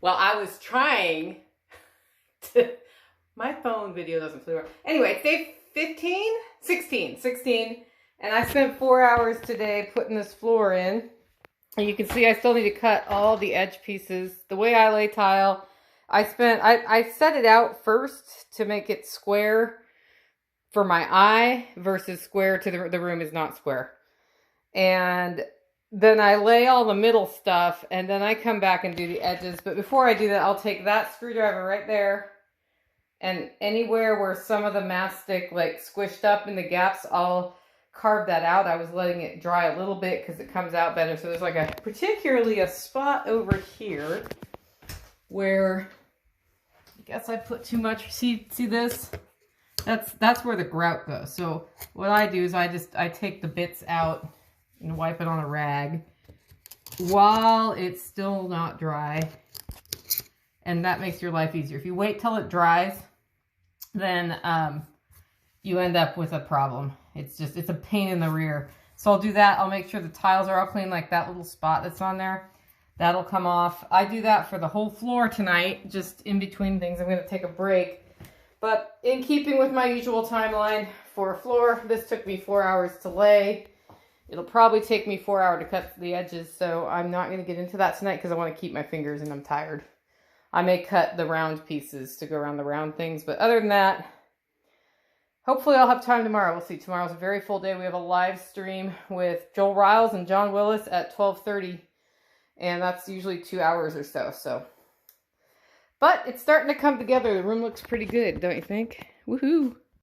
Well, I was trying to, my phone video doesn't play well. Anyway, it's day 16, and I spent 4 hours today putting this floor in. And you can see I still need to cut all the edge pieces. The way I lay tile, I set it out first to make it square for my eye versus square to the room is not square. And then I lay all the middle stuff, and then I come back and do the edges. But before I do that, I'll take that screwdriver right there, and anywhere where some of the mastic like squished up in the gaps, I'll carve that out. I was letting it dry a little bit because it comes out better. So there's like particularly a spot over here where I guess I put too much. See this? That's where the grout goes. So what I do is I take the bits out and wipe it on a rag while it's still not dry, and that makes your life easier. If you wait till it dries, then you end up with a problem. It's a pain in the rear. So I'll do that. I'll make sure the tiles are all clean, like that little spot that's on there. That'll come off. I do that for the whole floor tonight, just in between things. I'm going to take a break. But in keeping with my usual timeline for a floor, this took me 4 hours to lay. It'll probably take me 4 hours to cut the edges, so I'm not going to get into that tonight because I want to keep my fingers and I'm tired. I may cut the round pieces to go around the round things, but other than that, hopefully I'll have time tomorrow. We'll see. Tomorrow's a very full day. We have a live stream with Joel Riles and John Willis at 12:30, and that's usually 2 hours or so. But it's starting to come together. The room looks pretty good, don't you think? Woohoo!